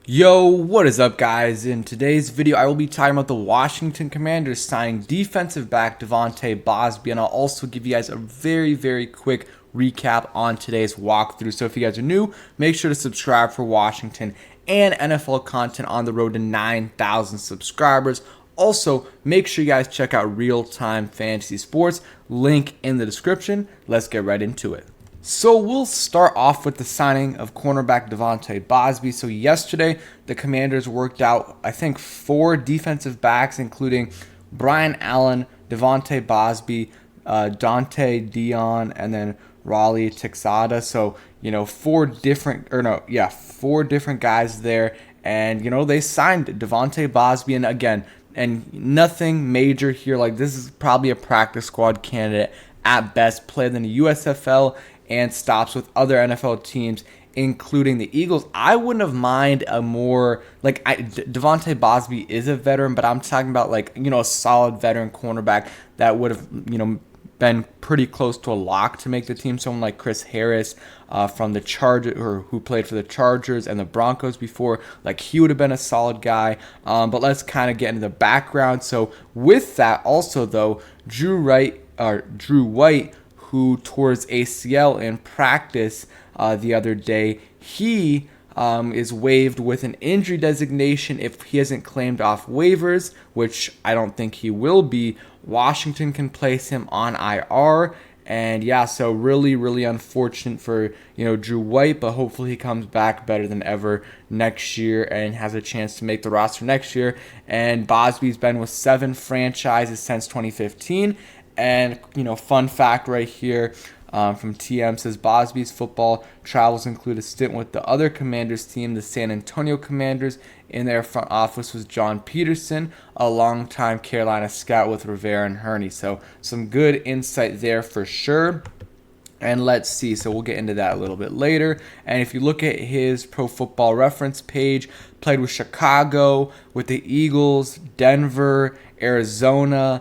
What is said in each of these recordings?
Yo, what is up, guys? In today's video, I will be talking about the Washington Commanders signing defensive back Bausby, and I'll also give you guys a very quick recap on today's walkthrough. So if you guys are new, make sure to subscribe for Washington and NFL content on the road to 9,000 subscribers. Also, make sure you guys check out Real Time Fantasy Sports, link in the description. Let's get right into it. So we'll start off with the signing of cornerback Bausby. So yesterday, the Commanders worked out, I think, 4 defensive backs, including Brian Allen, Bausby, Dante Dion, and then Raleigh Texada. So, 4 different guys there. And, they signed Bausby, and again, and nothing major here. Like, this is probably a practice squad candidate at best, played in the USFL and stops with other NFL teams, including the Eagles. I wouldn't have mind a more, Bausby is a veteran, but I'm talking about a solid veteran cornerback that would have, been pretty close to a lock to make the team. Someone like Chris Harris from the Chargers, or who played for the Chargers and the Broncos before, he would have been a solid guy. But let's kind of get into the background. So with that, also though, Drew White, who tore his ACL in practice the other day, he is waived with an injury designation if he isn't claimed off waivers, which I don't think he will be. Washington can place him on IR. And yeah, so really unfortunate for Drew White, but hopefully he comes back better than ever next year and has a chance to make the roster next year. And Bausby's been with 7 franchises since 2015. And fun fact right here from TM says Bausby's football travels include a stint with the other Commanders team, the San Antonio Commanders. In their front office was John Peterson, a longtime Carolina scout with Rivera and Hurney. So some good insight there for sure. And let's see, so we'll get into that a little bit later. And if you look at his Pro Football Reference page, played with Chicago, with the Eagles, Denver, Arizona,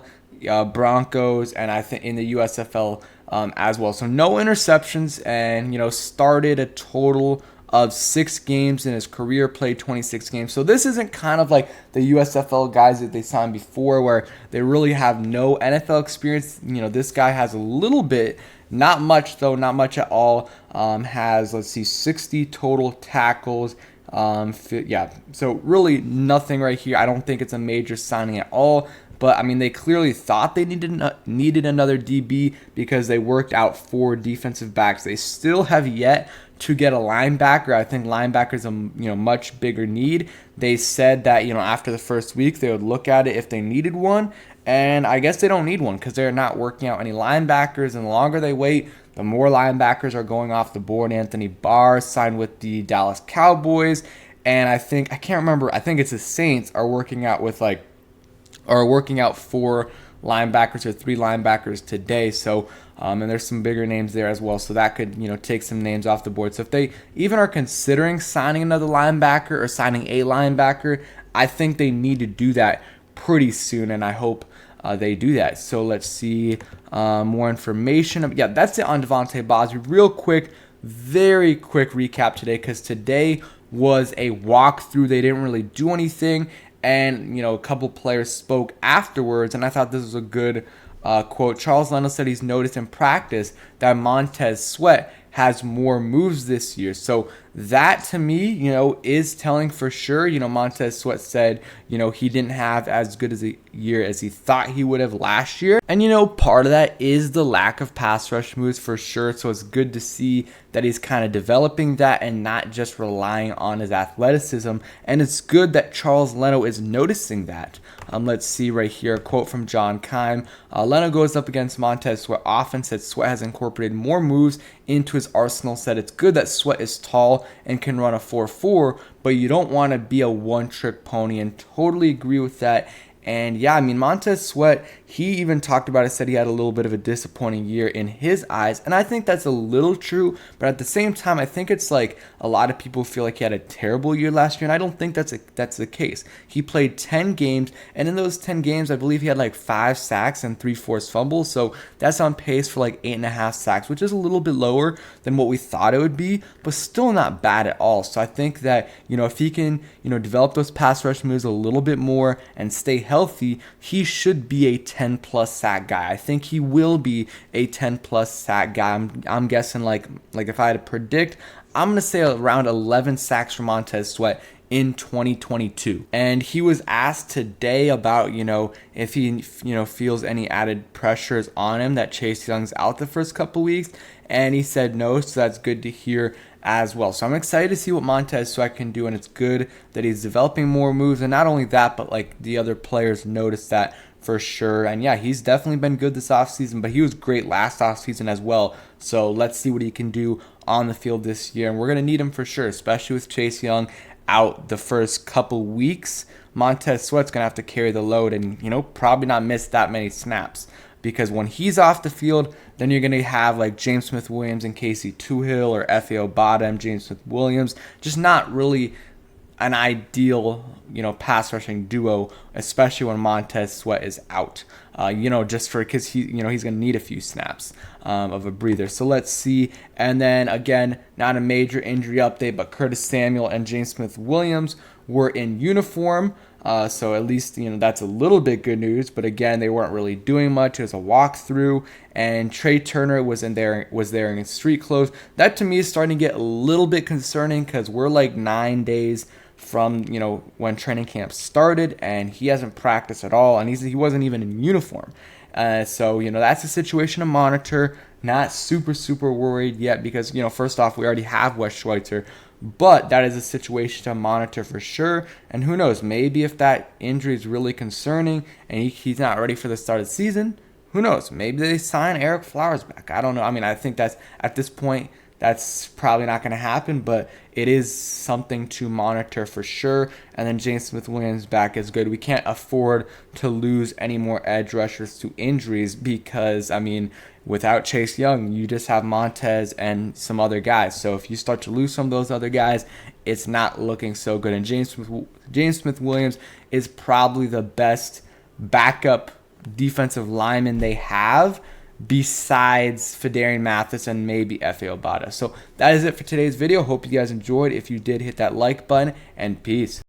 Broncos, and I think in the USFL as well. So no interceptions, and started a total of 6 games in his career, played 26 games. So this isn't kind of like the USFL guys that they signed before, where they really have no NFL experience. This guy has a little bit, not much though, not much at all. Has, let's see, 60 total tackles. So really nothing right here. I don't think it's a major signing at all. But, they clearly thought they needed another DB because they worked out 4 defensive backs. They still have yet to get a linebacker. I think linebacker is a much bigger need. They said that after the first week they would look at it if they needed one, and I guess they don't need one because they're not working out any linebackers. And the longer they wait, the more linebackers are going off the board. Anthony Barr signed with the Dallas Cowboys, and I think it's the Saints are working out 4 linebackers or 3 linebackers today. So, and there's some bigger names there as well. So that could, take some names off the board. So if they even are considering signing another linebacker or signing a linebacker, I think they need to do that pretty soon. And I hope they do that. So let's see more information. Yeah, that's it on Bausby. Real quick, very quick recap today, because today was a walkthrough. They didn't really do anything. And, a couple players spoke afterwards, and I thought this was a good quote. Charles Leno said he's noticed in practice that Montez Sweat has more moves this year. So that, to me, is telling for sure. Montez Sweat said, he didn't have as good as a year as he thought he would have last year. And, part of that is the lack of pass rush moves for sure. So it's good to see that he's kind of developing that and not just relying on his athleticism. And it's good that Charles Leno is noticing that. Let's see right here, a quote from John Keim. Leno goes up against Montez Sweat often, said Sweat has incorporated more moves into his arsenal, said it's good that Sweat is tall and can run a 4.4, but you don't want to be a one-trick pony, and totally agree with that. And yeah, I mean, Montez Sweat, he even talked about it, said he had a little bit of a disappointing year in his eyes. And I think that's a little true. But at the same time, I think it's like a lot of people feel like he had a terrible year last year. And I don't think that's the case. He played 10 games. And in those 10 games, I believe he had like 5 sacks and 3 forced fumbles. So that's on pace for like 8.5 sacks, which is a little bit lower than what we thought it would be, but still not bad at all. So I think that, if he can, develop those pass rush moves a little bit more and stay healthy, he should be a 10 plus sack guy. I think he will be a 10 plus sack guy. I'm guessing like if I had to predict, I'm going to say around 11 sacks for Montez Sweat in 2022. And he was asked today about, if he, feels any added pressures on him that Chase Young's out the first couple weeks. And he said no, so that's good to hear as well. So I'm excited to see what Montez Sweat can do, and it's good that he's developing more moves. And not only that, but like the other players noticed that for sure. And yeah, he's definitely been good this offseason, but he was great last offseason as well. So let's see what he can do on the field this year. And we're going to need him for sure, especially with Chase Young out the first couple weeks. Montez Sweat's going to have to carry the load and, probably not miss that many snaps. Because when he's off the field, then you're going to have like James Smith-Williams and Casey Tuhill or Efe Obada and James Smith-Williams. Just not really an ideal, pass rushing duo, especially when Montez Sweat is out. Just because he's going to need a few snaps of a breather. So let's see. And then again, not a major injury update, but Curtis Samuel and James Smith-Williams were in uniform. So at least, that's a little bit good news. But again, they weren't really doing much. It was a walkthrough. And Trey Turner was there in street clothes. That to me is starting to get a little bit concerning because we're like 9 days from, when training camp started. And he hasn't practiced at all. And he wasn't even in uniform. So, that's a situation to monitor. Not super, super worried yet because, first off, we already have Wes Schweitzer. But that is a situation to monitor for sure. And who knows, maybe if that injury is really concerning and he's not ready for the start of the season, who knows? Maybe they sign Eric Flowers back. I don't know. I mean, I think that's at this point, that's probably not going to happen, but it is something to monitor for sure. And then James Smith-Williams back is good. We can't afford to lose any more edge rushers to injuries because, without Chase Young, you just have Montez and some other guys. So if you start to lose some of those other guys, it's not looking so good. And James Smith-Williams is probably the best backup defensive lineman they have besides Fedarian Mathis and maybe Efe Obada. So that is it for today's video. Hope you guys enjoyed. If you did, hit that like button, and peace.